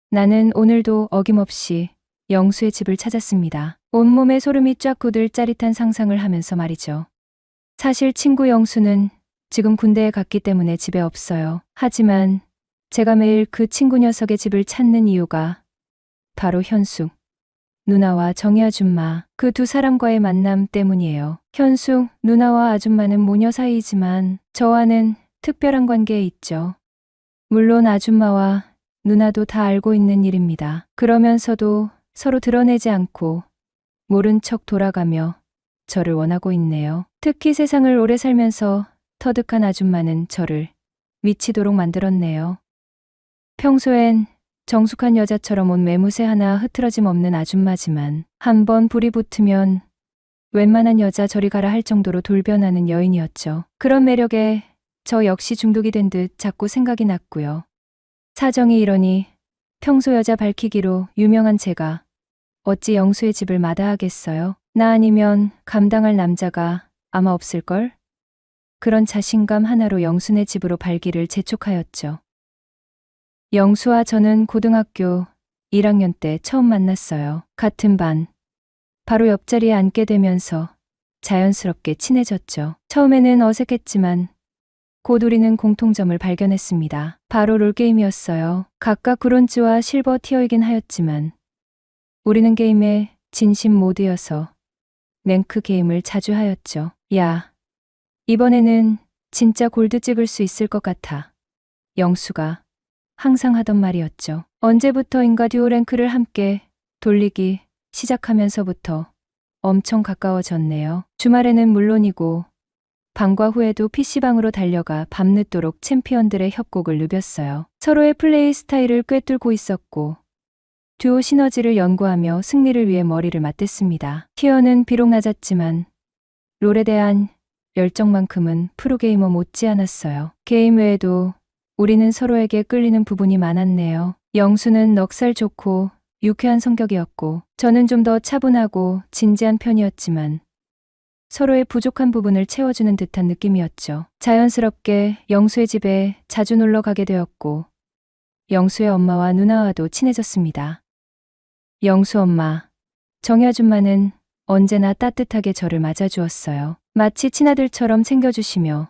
나는 오늘도 어김없이 영수의 집을 찾았습니다. 온몸에 소름이 쫙 돋을 짜릿한 상상을 하면서 말이죠. 사실 친구 영수는 지금 군대에 갔기 때문에 집에 없어요. 하지만 제가 매일 그 친구 녀석의 집을 찾는 이유가 바로 현숙 누나와 정희 아줌마 그 두 사람과의 만남 때문이에요. 현숙 누나와 아줌마는 모녀 사이이지만 저와는 특별한 관계에 있죠. 물론 아줌마와 누나도 다 알고 있는 일입니다. 그러면서도 서로 드러내지 않고 모른 척 돌아가며 저를 원하고 있네요. 특히 세상을 오래 살면서 터득한 아줌마는 저를 미치도록 만들었네요. 평소엔 정숙한 여자처럼 온 매무새 하나 흐트러짐 없는 아줌마지만 한번 불이 붙으면 웬만한 여자 저리 가라 할 정도로 돌변하는 여인이었죠. 그런 매력에 저 역시 중독이 된 듯 자꾸 생각이 났고요. 사정이 이러니 평소 여자 밝히기로 유명한 제가 어찌 영수의 집을 마다하겠어요? 나 아니면 감당할 남자가 아마 없을걸? 그런 자신감 하나로 영수네 집으로 발길을 재촉하였죠. 영수와 저는 고등학교 1학년 때 처음 만났어요. 같은 반. 바로 옆자리에 앉게 되면서 자연스럽게 친해졌죠. 처음에는 어색했지만 곧 우리는 공통점을 발견했습니다. 바로 롤게임이었어요. 각각 브론즈와 실버 티어이긴 하였지만 우리는 게임에 진심 모드여서 랭크 게임을 자주 하였죠. 야, 이번에는 진짜 골드 찍을 수 있을 것 같아. 영수가 항상 하던 말이었죠. 언제부터인가 듀오 랭크를 함께 돌리기 시작하면서부터 엄청 가까워졌네요. 주말에는 물론이고 방과 후에도 PC방으로 달려가 밤늦도록 챔피언들의 협곡을 누볐어요. 서로의 플레이 스타일을 꿰뚫고 있었고 듀오 시너지를 연구하며 승리를 위해 머리를 맞댔습니다. 티어는 비록 낮았지만 롤에 대한 열정만큼은 프로게이머 못지않았어요. 게임 외에도 우리는 서로에게 끌리는 부분이 많았네요. 영수는 넉살 좋고 유쾌한 성격이었고 저는 좀 더 차분하고 진지한 편이었지만 서로의 부족한 부분을 채워주는 듯한 느낌이었죠. 자연스럽게 영수의 집에 자주 놀러 가게 되었고 영수의 엄마와 누나와도 친해졌습니다. 영수 엄마, 정희 아줌마는 언제나 따뜻하게 저를 맞아주었어요. 마치 친아들처럼 챙겨주시며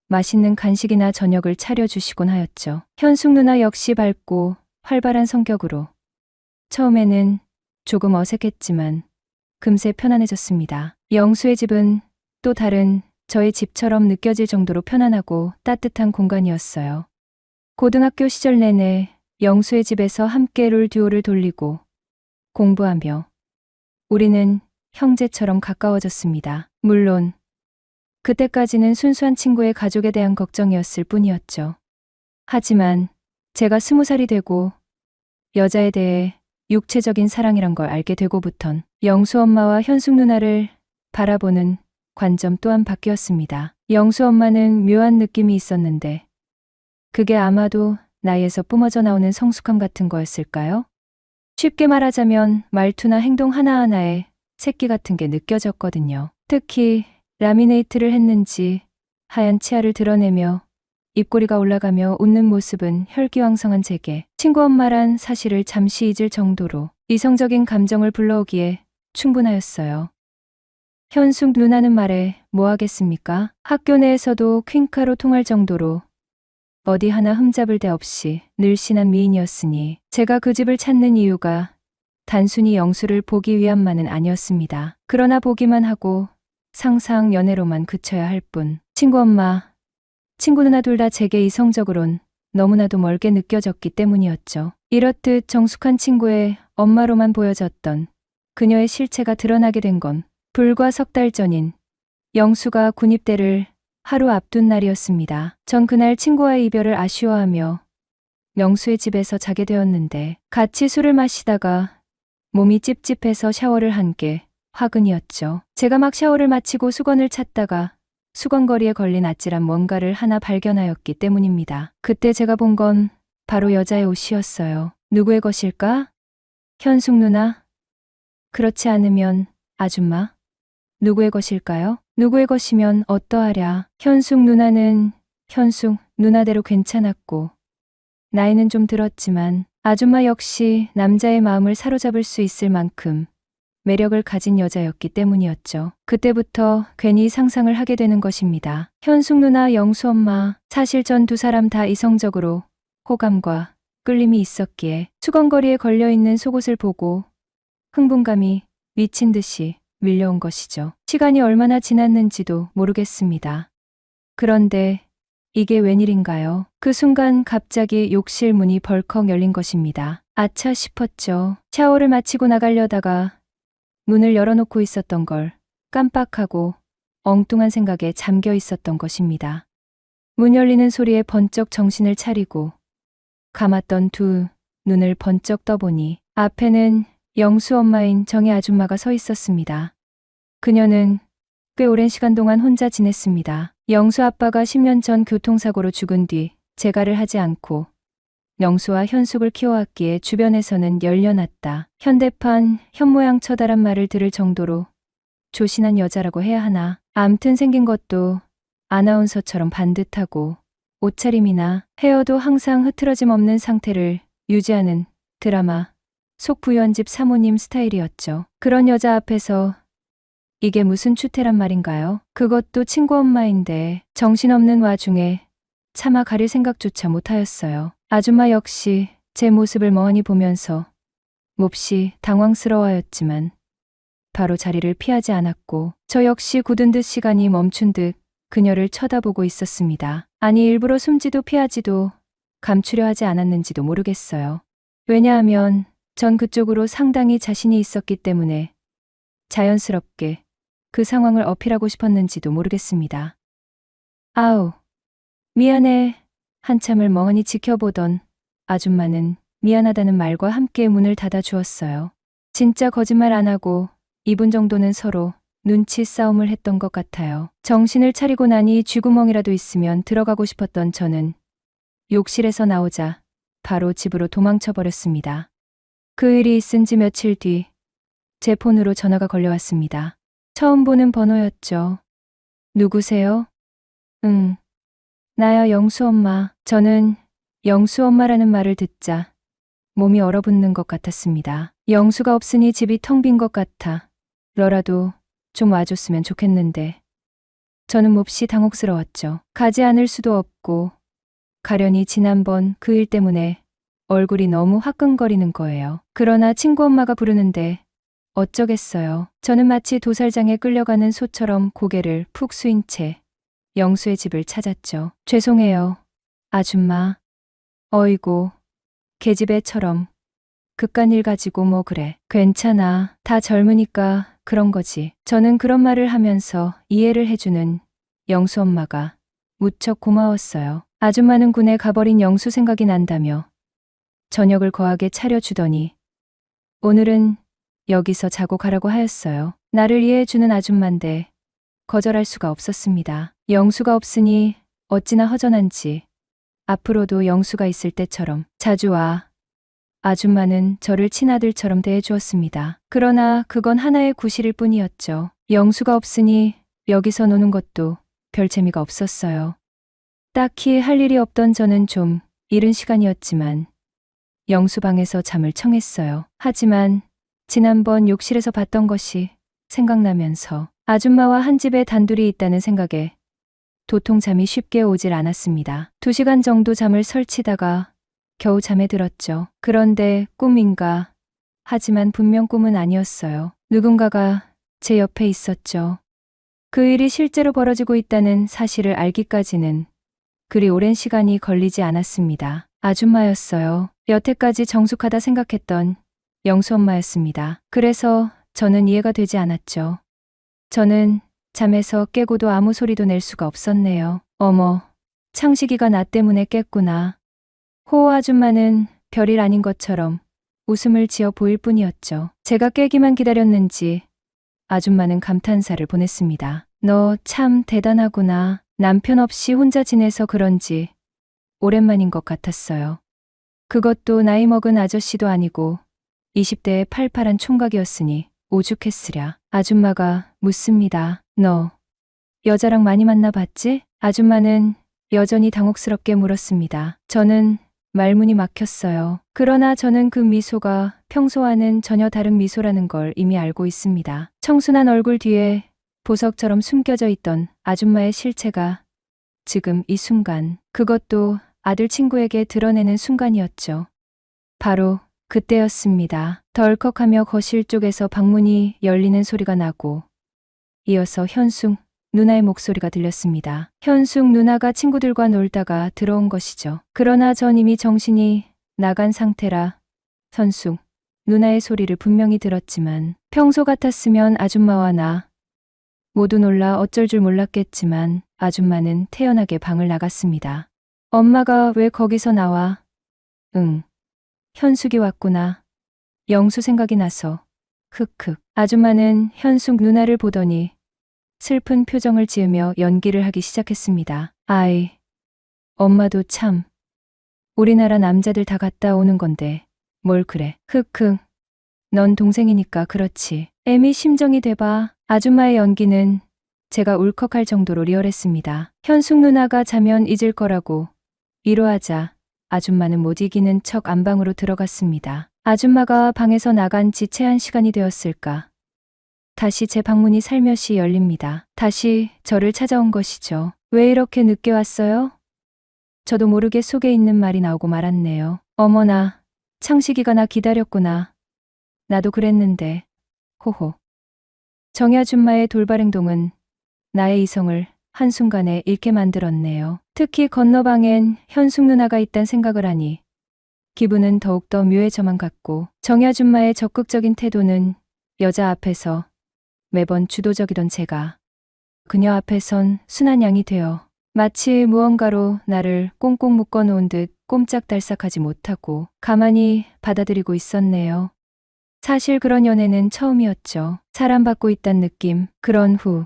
맛있는 간식이나 저녁을 차려주시곤 하였죠. 현숙 누나 역시 밝고 활발한 성격으로 처음에는 조금 어색했지만 금세 편안해졌습니다. 영수의 집은 또 다른 저의 집처럼 느껴질 정도로 편안하고 따뜻한 공간이었어요. 고등학교 시절 내내 영수의 집에서 함께 롤 듀오를 돌리고 공부하며 우리는 형제처럼 가까워졌습니다. 물론 그때까지는 순수한 친구의 가족에 대한 걱정이었을 뿐이었죠. 하지만 제가 20살이 되고 여자에 대해 육체적인 사랑이란 걸 알게 되고부턴 영수 엄마와 현숙 누나를 바라보는 관점 또한 바뀌었습니다. 영수 엄마는 묘한 느낌이 있었는데 그게 아마도 나이에서 뿜어져 나오는 성숙함 같은 거였을까요? 쉽게 말하자면 말투나 행동 하나하나에 새끼 같은 게 느껴졌거든요. 특히 라미네이트를 했는지 하얀 치아를 드러내며 입꼬리가 올라가며 웃는 모습은 혈기왕성한 제게 친구 엄마란 사실을 잠시 잊을 정도로 이성적인 감정을 불러오기에 충분하였어요. 현숙 누나는 말해 뭐 하겠습니까? 학교 내에서도 퀸카로 통할 정도로 어디 하나 흠잡을 데 없이 늘씬한 미인이었으니 제가 그 집을 찾는 이유가 단순히 영수를 보기 위함만은 아니었습니다. 그러나 보기만 하고 상상 연애로만 그쳐야 할 뿐. 친구 엄마, 친구 누나 둘 다 제게 이성적으론 너무나도 멀게 느껴졌기 때문이었죠. 이렇듯 정숙한 친구의 엄마로만 보여졌던 그녀의 실체가 드러나게 된 건 불과 석 달 전인 영수가 군입대를 하루 앞둔 날이었습니다. 전 그날 친구와의 이별을 아쉬워하며 영수의 집에서 자게 되었는데 같이 술을 마시다가 몸이 찝찝해서 샤워를 한 게 화근이었죠. 제가 막 샤워를 마치고 수건을 찾다가 수건거리에 걸린 아찔한 뭔가를 하나 발견하였기 때문입니다. 그때 제가 본 건 바로 여자의 옷이었어요. 누구의 것일까? 현숙 누나? 그렇지 않으면 아줌마? 누구의 것일까요? 누구의 것이면 어떠하랴. 현숙 누나는 현숙 누나대로 괜찮았고 나이는 좀 들었지만 아줌마 역시 남자의 마음을 사로잡을 수 있을 만큼 매력을 가진 여자였기 때문이었죠. 그때부터 괜히 상상을 하게 되는 것입니다. 현숙 누나, 영수 엄마, 사실 전 두 사람 다 이성적으로 호감과 끌림이 있었기에 수건거리에 걸려있는 속옷을 보고 흥분감이 미친 듯이 밀려온 것이죠. 시간이 얼마나 지났는지도 모르겠습니다. 그런데 이게 웬일인가요? 그 순간 갑자기 욕실 문이 벌컥 열린 것입니다. 아차 싶었죠. 샤워를 마치고 나가려다가 문을 열어놓고 있었던 걸 깜빡하고 엉뚱한 생각에 잠겨 있었던 것입니다. 문 열리는 소리에 번쩍 정신을 차리고 감았던 두 눈을 번쩍 떠보니 앞에는 영수 엄마인 정혜 아줌마가 서 있었습니다. 그녀는 꽤 오랜 시간 동안 혼자 지냈습니다. 영수 아빠가 10년 전 교통사고로 죽은 뒤 재가를 하지 않고 영수와 현숙을 키워왔기에 주변에서는 열려났다. 현대판 현모양 처다란 말을 들을 정도로 조신한 여자라고 해야 하나. 암튼 생긴 것도 아나운서처럼 반듯하고 옷차림이나 헤어도 항상 흐트러짐 없는 상태를 유지하는 드라마 속 부연집 사모님 스타일이었죠. 그런 여자 앞에서 이게 무슨 추태란 말인가요? 그것도 친구 엄마인데 정신없는 와중에 차마 가릴 생각조차 못하였어요. 아줌마 역시 제 모습을 멍하니 보면서 몹시 당황스러워하였지만 바로 자리를 피하지 않았고 저 역시 굳은 듯 시간이 멈춘 듯 그녀를 쳐다보고 있었습니다. 아니 일부러 숨지도 피하지도 감추려 하지 않았는지도 모르겠어요. 왜냐하면 전 그쪽으로 상당히 자신이 있었기 때문에 자연스럽게 그 상황을 어필하고 싶었는지도 모르겠습니다. 아우, 미안해. 한참을 멍하니 지켜보던 아줌마는 미안하다는 말과 함께 문을 닫아 주었어요. 진짜 거짓말 안 하고 2분 정도는 서로 눈치 싸움을 했던 것 같아요. 정신을 차리고 나니 쥐구멍이라도 있으면 들어가고 싶었던 저는 욕실에서 나오자 바로 집으로 도망쳐 버렸습니다. 그 일이 있은 지 며칠 뒤 제 폰으로 전화가 걸려왔습니다. 처음 보는 번호였죠. 누구세요? 응. 나야 영수 엄마. 저는 영수 엄마라는 말을 듣자 몸이 얼어붙는 것 같았습니다. 영수가 없으니 집이 텅 빈 것 같아 너라도 좀 와줬으면 좋겠는데 저는 몹시 당혹스러웠죠. 가지 않을 수도 없고 가려니 지난번 그 일 때문에 얼굴이 너무 화끈거리는 거예요. 그러나 친구 엄마가 부르는데 어쩌겠어요. 저는 마치 도살장에 끌려가는 소처럼 고개를 푹 숙인 채 영수의 집을 찾았죠. 죄송해요, 아줌마. 어이구, 계집애처럼 그깟 일 가지고 뭐 그래. 괜찮아. 다 젊으니까 그런 거지. 저는 그런 말을 하면서 이해를 해주는 영수 엄마가 무척 고마웠어요. 아줌마는 군에 가버린 영수 생각이 난다며 저녁을 거하게 차려주더니 오늘은 여기서 자고 가라고 하였어요. 나를 이해해주는 아줌마인데 거절할 수가 없었습니다. 영수가 없으니 어찌나 허전한지 앞으로도 영수가 있을 때처럼 자주 와. 아줌마는 저를 친아들처럼 대해주었습니다. 그러나 그건 하나의 구실일 뿐이었죠. 영수가 없으니 여기서 노는 것도 별 재미가 없었어요. 딱히 할 일이 없던 저는 좀 이른 시간이었지만 영수 방에서 잠을 청했어요. 하지만 지난번 욕실에서 봤던 것이 생각나면서 아줌마와 한 집에 단둘이 있다는 생각에 도통 잠이 쉽게 오질 않았습니다. 2시간 정도 잠을 설치다가 겨우 잠에 들었죠. 그런데 꿈인가? 하지만 분명 꿈은 아니었어요. 누군가가 제 옆에 있었죠. 그 일이 실제로 벌어지고 있다는 사실을 알기까지는 그리 오랜 시간이 걸리지 않았습니다. 아줌마였어요. 여태까지 정숙하다 생각했던 영수 엄마였습니다. 그래서 저는 이해가 되지 않았죠. 저는 잠에서 깨고도 아무 소리도 낼 수가 없었네요. 어머, 창식이가 나 때문에 깼구나. 호호 아줌마는 별일 아닌 것처럼 웃음을 지어 보일 뿐이었죠. 제가 깨기만 기다렸는지 아줌마는 감탄사를 보냈습니다. 너 참 대단하구나. 남편 없이 혼자 지내서 그런지 오랜만인 것 같았어요. 그것도 나이 먹은 아저씨도 아니고 20대의 팔팔한 총각이었으니 오죽했으랴. 아줌마가 묻습니다. 너 여자랑 많이 만나봤지? 아줌마는 여전히 당혹스럽게 물었습니다. 저는 말문이 막혔어요. 그러나 저는 그 미소가 평소와는 전혀 다른 미소라는 걸 이미 알고 있습니다. 청순한 얼굴 뒤에 보석처럼 숨겨져 있던 아줌마의 실체가 지금 이 순간, 그것도 아들 친구에게 드러내는 순간이었죠. 바로 그때였습니다. 덜컥하며 거실 쪽에서 방문이 열리는 소리가 나고 이어서 현숙 누나의 목소리가 들렸습니다. 현숙 누나가 친구들과 놀다가 들어온 것이죠. 그러나 전 이미 정신이 나간 상태라 현숙 누나의 소리를 분명히 들었지만 평소 같았으면 아줌마와 나 모두 놀라 어쩔 줄 몰랐겠지만 아줌마는 태연하게 방을 나갔습니다. 엄마가 왜 거기서 나와? 응. 현숙이 왔구나. 영수 생각이 나서. 흑흑. 아줌마는 현숙 누나를 보더니 슬픈 표정을 지으며 연기를 하기 시작했습니다. 아이, 엄마도 참. 우리나라 남자들 다 갔다 오는 건데 뭘 그래. 흑흑. 넌 동생이니까 그렇지. 애미 심정이 돼봐. 아줌마의 연기는 제가 울컥할 정도로 리얼했습니다. 현숙 누나가 자면 잊을 거라고 위로하자 아줌마는 못 이기는 척 안방으로 들어갔습니다. 아줌마가 방에서 나간 지 채 한 시간이 되었을까. 다시 제 방문이 살며시 열립니다. 다시 저를 찾아온 것이죠. 왜 이렇게 늦게 왔어요? 저도 모르게 속에 있는 말이 나오고 말았네요. 어머나, 창식이가 나 기다렸구나. 나도 그랬는데. 호호. 정희 아줌마의 돌발 행동은 나의 이성을 한순간에 잃게 만들었네요. 특히 건너방엔 현숙 누나가 있단 생각을 하니 기분은 더욱더 묘해져만 갔고 정희 아줌마의 적극적인 태도는 여자 앞에서 매번 주도적이던 제가 그녀 앞에선 순한 양이 되어 마치 무언가로 나를 꽁꽁 묶어놓은 듯 꼼짝달싹하지 못하고 가만히 받아들이고 있었네요. 사실 그런 연애는 처음이었죠. 사랑받고 있단 느낌. 그런 후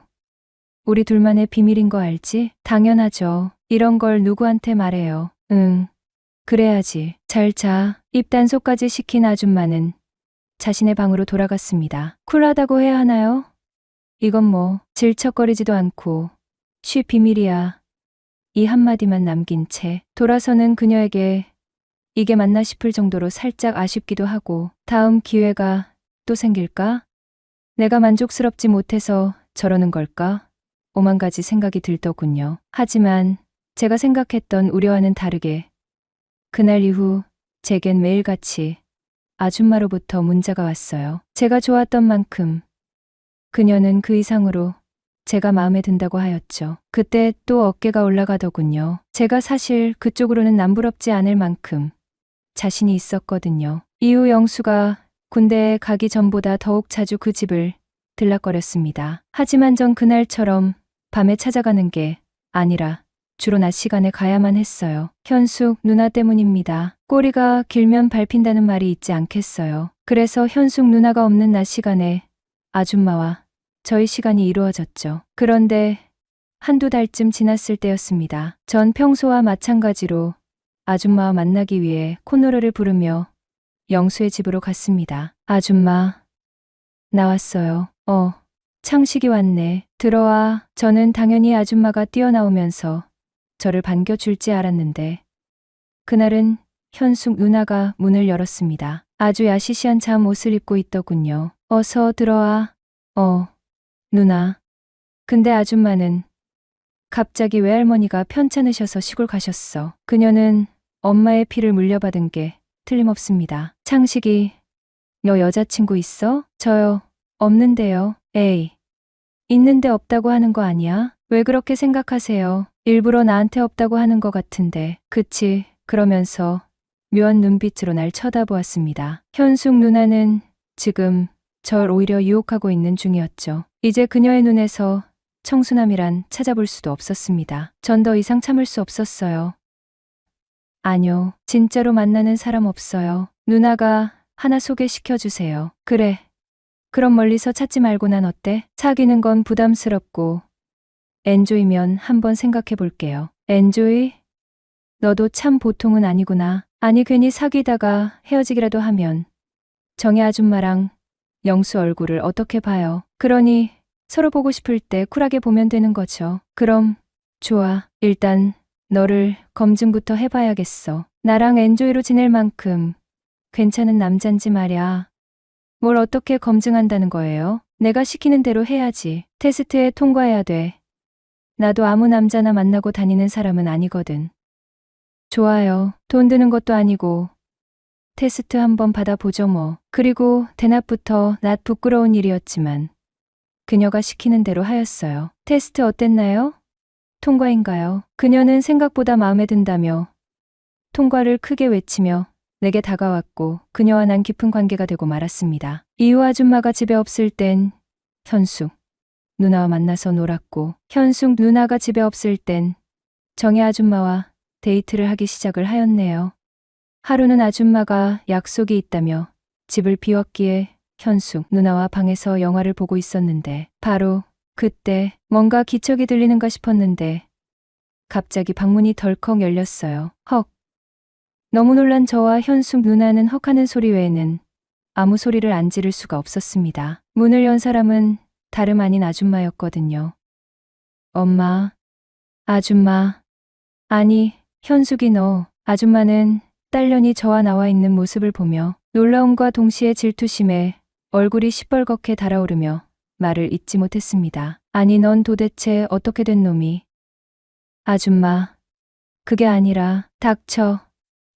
우리 둘만의 비밀인 거 알지? 당연하죠. 이런 걸 누구한테 말해요. 응. 그래야지. 잘 자. 입단속까지 시킨 아줌마는 자신의 방으로 돌아갔습니다. 쿨하다고 해야 하나요? 이건 뭐 질척거리지도 않고 쉬 비밀이야. 이 한마디만 남긴 채 돌아서는 그녀에게 이게 맞나 싶을 정도로 살짝 아쉽기도 하고 다음 기회가 또 생길까? 내가 만족스럽지 못해서 저러는 걸까? 오만 가지 생각이 들더군요. 하지만 제가 생각했던 우려와는 다르게 그날 이후 제겐 매일같이 아줌마로부터 문자가 왔어요. 제가 좋았던 만큼 그녀는 그 이상으로 제가 마음에 든다고 하였죠. 그때 또 어깨가 올라가더군요. 제가 사실 그쪽으로는 남부럽지 않을 만큼 자신이 있었거든요. 이후 영수가 군대에 가기 전보다 더욱 자주 그 집을 들락거렸습니다. 하지만 전 그날처럼 밤에 찾아가는 게 아니라 주로 낮 시간에 가야만 했어요. 현숙 누나 때문입니다. 꼬리가 길면 밟힌다는 말이 있지 않겠어요. 그래서 현숙 누나가 없는 낮 시간에 아줌마와 저희 시간이 이루어졌죠. 그런데 한두 달쯤 지났을 때였습니다. 전 평소와 마찬가지로 아줌마와 만나기 위해 콧노래를 부르며 영수의 집으로 갔습니다. 아줌마, 나왔어요. 창식이 왔네. 들어와. 저는 당연히 아줌마가 뛰어나오면서 저를 반겨줄지 알았는데 그날은 현숙 누나가 문을 열었습니다. 아주 야시시한 잠옷을 입고 있더군요. 어서 들어와. 누나. 근데 아줌마는 갑자기 외할머니가 편찮으셔서 시골 가셨어. 그녀는 엄마의 피를 물려받은 게 틀림없습니다. 창식이, 너 여자친구 있어? 저요. 없는데요. 에이. 있는데 없다고 하는 거 아니야? 왜 그렇게 생각하세요? 일부러 나한테 없다고 하는 것 같은데. 그치? 그러면서 묘한 눈빛으로 날 쳐다보았습니다. 현숙 누나는 지금 절 오히려 유혹하고 있는 중이었죠. 이제 그녀의 눈에서 청순함이란 찾아볼 수도 없었습니다. 전 더 이상 참을 수 없었어요. 아니요, 진짜로 만나는 사람 없어요. 누나가 하나 소개시켜주세요. 그래. 그럼 멀리서 찾지 말고 난 어때? 사귀는 건 부담스럽고 엔조이면 한번 생각해 볼게요. 엔조이? 너도 참 보통은 아니구나. 아니 괜히 사귀다가 헤어지기라도 하면 정희 아줌마랑 영수 얼굴을 어떻게 봐요. 그러니 서로 보고 싶을 때 쿨하게 보면 되는 거죠. 그럼 좋아. 일단 너를 검증부터 해봐야겠어. 나랑 엔조이로 지낼 만큼 괜찮은 남잔지 말야. 뭘 어떻게 검증한다는 거예요? 내가 시키는 대로 해야지. 테스트에 통과해야 돼. 나도 아무 남자나 만나고 다니는 사람은 아니거든. 좋아요. 돈 드는 것도 아니고 테스트 한번 받아보죠 뭐. 그리고 대낮부터 낯 부끄러운 일이었지만 그녀가 시키는 대로 하였어요. 테스트 어땠나요? 통과인가요? 그녀는 생각보다 마음에 든다며 통과를 크게 외치며 내게 다가왔고 그녀와 난 깊은 관계가 되고 말았습니다. 이후 아줌마가 집에 없을 땐 현숙 누나와 만나서 놀았고 현숙 누나가 집에 없을 땐 정혜 아줌마와 데이트를 하기 시작을 하였네요. 하루는 아줌마가 약속이 있다며 집을 비웠기에 현숙 누나와 방에서 영화를 보고 있었는데 바로 그때 뭔가 기척이 들리는가 싶었는데 갑자기 방문이 덜컥 열렸어요. 헉. 너무 놀란 저와 현숙 누나는 헉하는 소리 외에는 아무 소리를 안 지를 수가 없었습니다. 문을 연 사람은 다름 아닌 아줌마였거든요. 엄마, 아줌마. 아니, 현숙이 너. 아줌마는 딸년이 저와 나와 있는 모습을 보며 놀라움과 동시에 질투심에 얼굴이 시뻘겋게 달아오르며 말을 잇지 못했습니다. 아니, 넌 도대체 어떻게 된 놈이? 아줌마, 그게 아니라 닥쳐.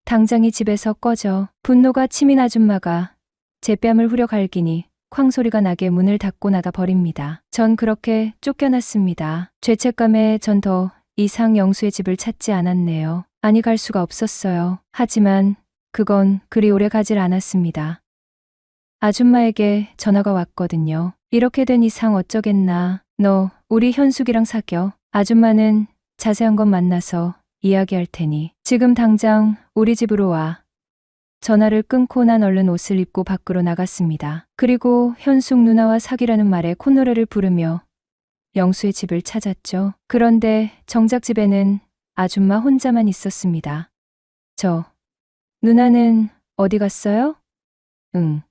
당장 이 집에서 꺼져. 분노가 치민 아줌마가 제 뺨을 후려 갈기니 쾅 소리가 나게 문을 닫고 나가 버립니다. 전 그렇게 쫓겨났습니다. 죄책감에 전 더 이상 영수의 집을 찾지 않았네요. 아니 갈 수가 없었어요. 하지만 그건 그리 오래 가질 않았습니다. 아줌마에게 전화가 왔거든요. 이렇게 된 이상 어쩌겠나. 너 우리 현숙이랑 사겨. 아줌마는 자세한 건 만나서 이야기할 테니 지금 당장 우리 집으로 와. 전화를 끊고 난 얼른 옷을 입고 밖으로 나갔습니다. 그리고 현숙 누나와 사귀라는 말에 콧노래를 부르며 영수의 집을 찾았죠. 그런데 정작 집에는 아줌마 혼자만 있었습니다. 누나는 어디 갔어요? 응.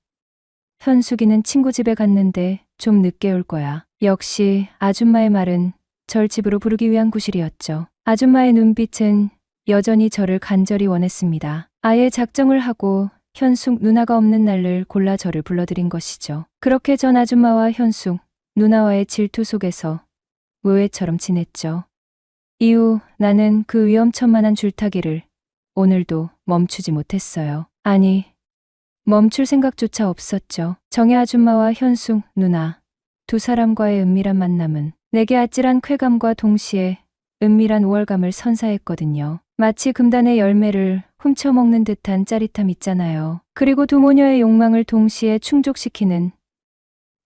현숙이는 친구 집에 갔는데 좀 늦게 올 거야. 역시 아줌마의 말은 절 집으로 부르기 위한 구실이었죠. 아줌마의 눈빛은 여전히 저를 간절히 원했습니다. 아예 작정을 하고 현숙 누나가 없는 날을 골라 저를 불러들인 것이죠. 그렇게 전 아줌마와 현숙 누나와의 질투 속에서 의외처럼 지냈죠. 이후 나는 그 위험천만한 줄타기를 오늘도 멈추지 못했어요. 아니, 멈출 생각조차 없었죠. 정혜 아줌마와 현숙 누나 두 사람과의 은밀한 만남은 내게 아찔한 쾌감과 동시에 은밀한 우월감을 선사했거든요. 마치 금단의 열매를 훔쳐먹는 듯한 짜릿함 있잖아요. 그리고 두 모녀의 욕망을 동시에 충족시키는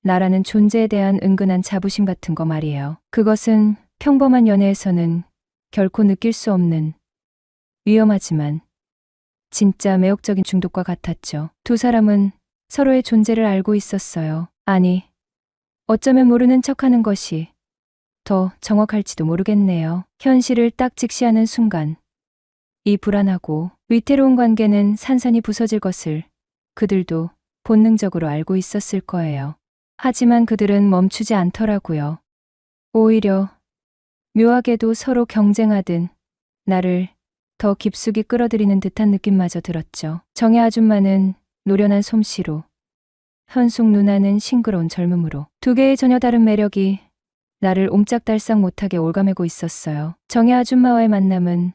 나라는 존재에 대한 은근한 자부심 같은 거 말이에요. 그것은 평범한 연애에서는 결코 느낄 수 없는 위험하지만 진짜 매혹적인 중독과 같았죠. 두 사람은 서로의 존재를 알고 있었어요. 아니, 어쩌면 모르는 척하는 것이 더 정확할지도 모르겠네요. 현실을 딱 직시하는 순간 이 불안하고 위태로운 관계는 산산이 부서질 것을 그들도 본능적으로 알고 있었을 거예요. 하지만 그들은 멈추지 않더라고요. 오히려 묘하게도 서로 경쟁하듯 나를 더 깊숙이 끌어들이는 듯한 느낌마저 들었죠. 정혜 아줌마는 노련한 솜씨로, 현숙 누나는 싱그러운 젊음으로 두 개의 전혀 다른 매력이 나를 옴짝달싹 못하게 올가매고 있었어요. 정혜 아줌마와의 만남은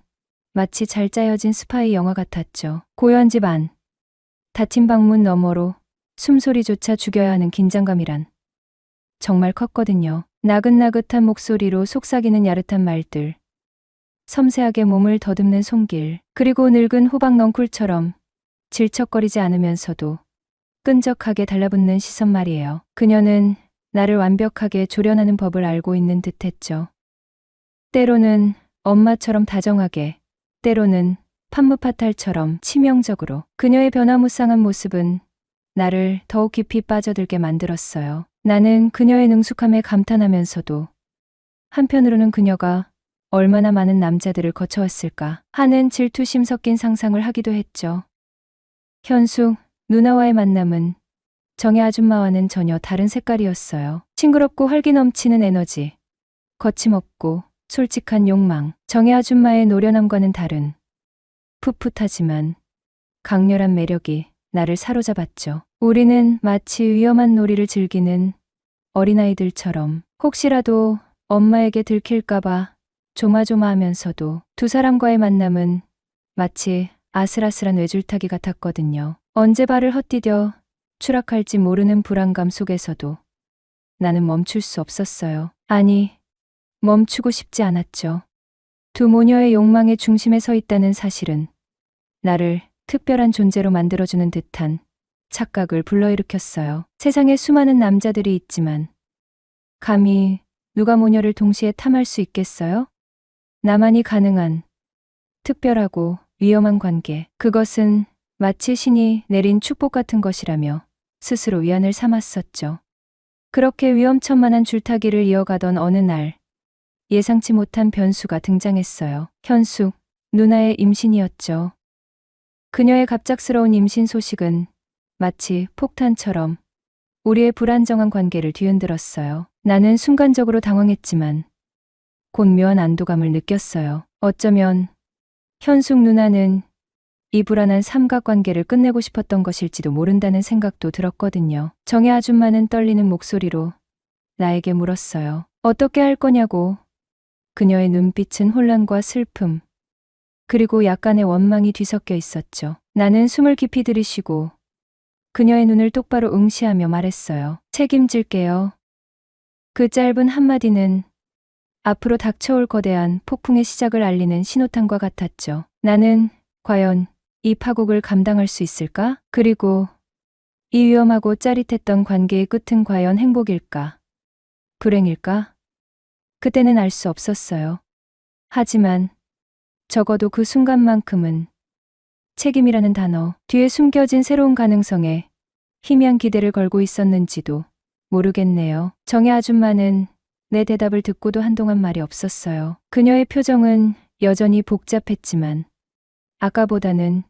마치 잘 짜여진 스파이 영화 같았죠. 고요한 집 안, 닫힌 방문 너머로 숨소리조차 죽여야 하는 긴장감이란 정말 컸거든요. 나긋나긋한 목소리로 속삭이는 야릇한 말들, 섬세하게 몸을 더듬는 손길, 그리고 늙은 호박 넝쿨처럼 질척거리지 않으면서도 끈적하게 달라붙는 시선 말이에요. 그녀는 나를 완벽하게 조련하는 법을 알고 있는 듯했죠. 때로는 엄마처럼 다정하게, 때로는 판무파탈처럼 치명적으로 그녀의 변화무쌍한 모습은 나를 더욱 깊이 빠져들게 만들었어요. 나는 그녀의 능숙함에 감탄하면서도 한편으로는 그녀가 얼마나 많은 남자들을 거쳐왔을까 하는 질투심 섞인 상상을 하기도 했죠. 현숙 누나와의 만남은 정혜 아줌마와는 전혀 다른 색깔이었어요. 싱그럽고 활기 넘치는 에너지, 거침없고 솔직한 욕망, 정혜 아줌마의 노련함과는 다른 풋풋하지만 강렬한 매력이 나를 사로잡았죠. 우리는 마치 위험한 놀이를 즐기는 어린아이들처럼 혹시라도 엄마에게 들킬까봐 조마조마하면서도 두 사람과의 만남은 마치 아슬아슬한 외줄타기 같았거든요. 언제 발을 헛디뎌 추락할지 모르는 불안감 속에서도 나는 멈출 수 없었어요. 아니, 멈추고 싶지 않았죠. 두 모녀의 욕망의 중심에 서 있다는 사실은 나를 특별한 존재로 만들어주는 듯한 착각을 불러일으켰어요. 세상에 수많은 남자들이 있지만 감히 누가 모녀를 동시에 탐할 수 있겠어요? 나만이 가능한 특별하고 위험한 관계. 그것은 마치 신이 내린 축복 같은 것이라며 스스로 위안을 삼았었죠. 그렇게 위험천만한 줄타기를 이어가던 어느 날 예상치 못한 변수가 등장했어요. 현숙, 누나의 임신이었죠. 그녀의 갑작스러운 임신 소식은 마치 폭탄처럼 우리의 불안정한 관계를 뒤흔들었어요. 나는 순간적으로 당황했지만 곧 묘한 안도감을 느꼈어요. 어쩌면 현숙 누나는 이 불안한 삼각관계를 끝내고 싶었던 것일지도 모른다는 생각도 들었거든요. 정혜 아줌마는 떨리는 목소리로 나에게 물었어요. 어떻게 할 거냐고. 그녀의 눈빛은 혼란과 슬픔, 그리고 약간의 원망이 뒤섞여 있었죠. 나는 숨을 깊이 들이쉬고 그녀의 눈을 똑바로 응시하며 말했어요. 책임질게요. 그 짧은 한마디는 앞으로 닥쳐올 거대한 폭풍의 시작을 알리는 신호탄과 같았죠. 나는 과연 이 파국을 감당할 수 있을까? 그리고 이 위험하고 짜릿했던 관계의 끝은 과연 행복일까? 불행일까? 그때는 알 수 없었어요. 하지만 적어도 그 순간만큼은 책임이라는 단어 뒤에 숨겨진 새로운 가능성에 희미한 기대를 걸고 있었는지도 모르겠네요. 정혜 아줌마는 내 대답을 듣고도 한동안 말이 없었어요. 그녀의 표정은 여전히 복잡했지만 아까보다는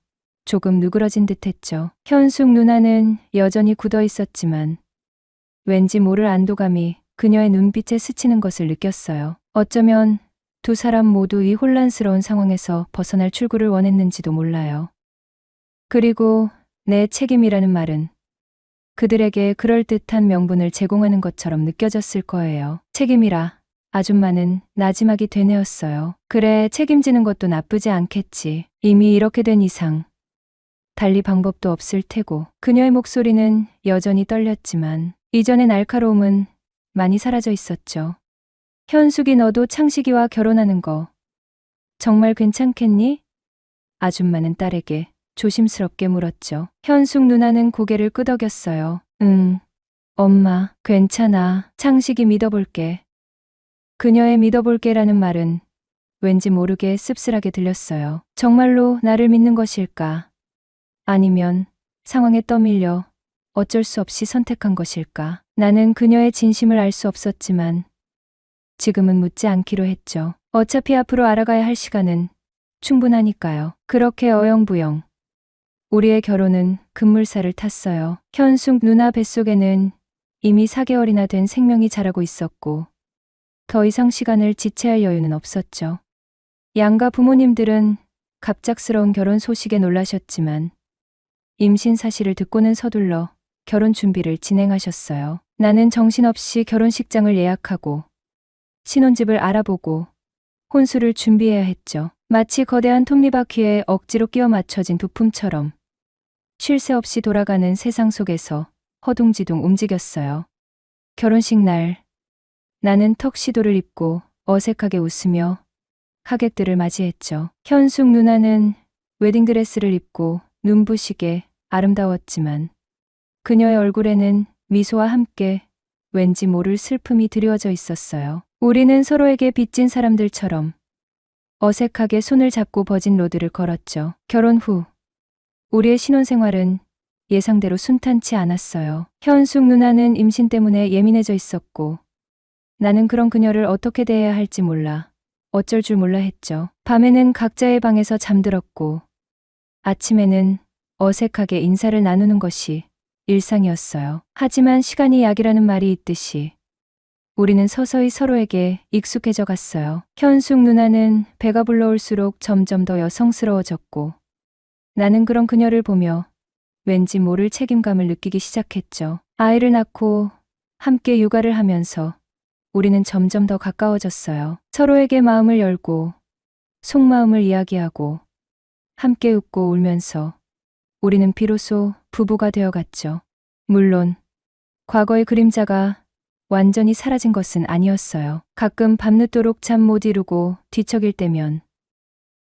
조금 누그러진 듯했죠. 현숙 누나는 여전히 굳어 있었지만 왠지 모를 안도감이 그녀의 눈빛에 스치는 것을 느꼈어요. 어쩌면 두 사람 모두 이 혼란스러운 상황에서 벗어날 출구를 원했는지도 몰라요. 그리고 내 책임이라는 말은 그들에게 그럴듯한 명분을 제공하는 것처럼 느껴졌을 거예요. 책임이라 아줌마는 나지막이 되뇌었어요. 그래, 책임지는 것도 나쁘지 않겠지. 이미 이렇게 된 이상 달리 방법도 없을 테고. 그녀의 목소리는 여전히 떨렸지만 이전의 날카로움은 많이 사라져 있었죠. 현숙이 너도 창식이와 결혼하는 거 정말 괜찮겠니? 아줌마는 딸에게 조심스럽게 물었죠. 현숙 누나는 고개를 끄덕였어요. 응, 엄마, 괜찮아. 창식이 믿어볼게. 그녀의 믿어볼게라는 말은 왠지 모르게 씁쓸하게 들렸어요. 정말로 나를 믿는 것일까? 아니면 상황에 떠밀려 어쩔 수 없이 선택한 것일까? 나는 그녀의 진심을 알 수 없었지만 지금은 묻지 않기로 했죠. 어차피 앞으로 알아가야 할 시간은 충분하니까요. 그렇게 어영부영 우리의 결혼은 급물살을 탔어요. 현숙 누나 뱃속에는 이미 4개월이나 된 생명이 자라고 있었고 더 이상 시간을 지체할 여유는 없었죠. 양가 부모님들은 갑작스러운 결혼 소식에 놀라셨지만 임신 사실을 듣고는 서둘러 결혼 준비를 진행하셨어요. 나는 정신없이 결혼식장을 예약하고 신혼집을 알아보고 혼수를 준비해야 했죠. 마치 거대한 톱니바퀴에 억지로 끼워 맞춰진 부품처럼 쉴 새 없이 돌아가는 세상 속에서 허둥지둥 움직였어요. 결혼식 날 나는 턱시도를 입고 어색하게 웃으며 하객들을 맞이했죠. 현숙 누나는 웨딩드레스를 입고 눈부시게 아름다웠지만 그녀의 얼굴에는 미소와 함께 왠지 모를 슬픔이 드리워져 있었어요. 우리는 서로에게 빚진 사람들처럼 어색하게 손을 잡고 버진 로드를 걸었죠. 결혼 후 우리의 신혼생활은 예상대로 순탄치 않았어요. 현숙 누나는 임신 때문에 예민해져 있었고 나는 그런 그녀를 어떻게 대해야 할지 몰라 어쩔 줄 몰라 했죠. 밤에는 각자의 방에서 잠들었고 아침에는 어색하게 인사를 나누는 것이 일상이었어요. 하지만 시간이 약이라는 말이 있듯이 우리는 서서히 서로에게 익숙해져 갔어요. 현숙 누나는 배가 불러올수록 점점 더 여성스러워졌고 나는 그런 그녀를 보며 왠지 모를 책임감을 느끼기 시작했죠. 아이를 낳고 함께 육아를 하면서 우리는 점점 더 가까워졌어요. 서로에게 마음을 열고 속마음을 이야기하고 함께 웃고 울면서 우리는 비로소 부부가 되어갔죠. 물론 과거의 그림자가 완전히 사라진 것은 아니었어요. 가끔 밤늦도록 잠 못 이루고 뒤척일 때면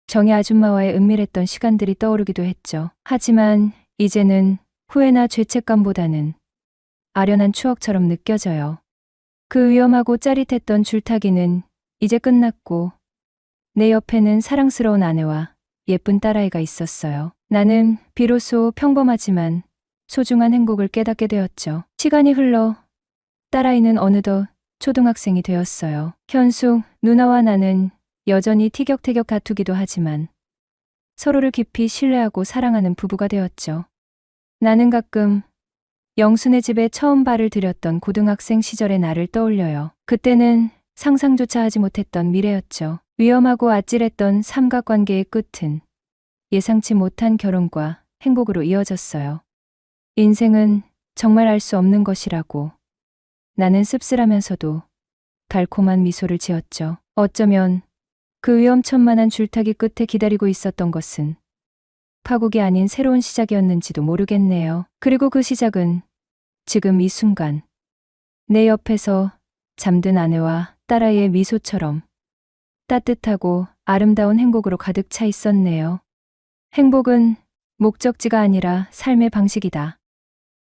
정희 아줌마와의 은밀했던 시간들이 떠오르기도 했죠. 하지만 이제는 후회나 죄책감보다는 아련한 추억처럼 느껴져요. 그 위험하고 짜릿했던 줄타기는 이제 끝났고 내 옆에는 사랑스러운 아내와 예쁜 딸아이가 있었어요. 나는 비로소 평범하지만 소중한 행복을 깨닫게 되었죠. 시간이 흘러 딸아이는 어느덧 초등학생이 되었어요. 현숙, 누나와 나는 여전히 티격태격 다투기도 하지만 서로를 깊이 신뢰하고 사랑하는 부부가 되었죠. 나는 가끔 영순의 집에 처음 발을 들였던 고등학생 시절의 나를 떠올려요. 그때는 상상조차 하지 못했던 미래였죠. 위험하고 아찔했던 삼각관계의 끝은 예상치 못한 결혼과 행복으로 이어졌어요. 인생은 정말 알 수 없는 것이라고 나는 씁쓸하면서도 달콤한 미소를 지었죠. 어쩌면 그 위험천만한 줄타기 끝에 기다리고 있었던 것은 파국이 아닌 새로운 시작이었는지도 모르겠네요. 그리고 그 시작은 지금 이 순간 내 옆에서 잠든 아내와 딸아이의 미소처럼 따뜻하고 아름다운 행복으로 가득 차 있었네요. 행복은 목적지가 아니라 삶의 방식이다.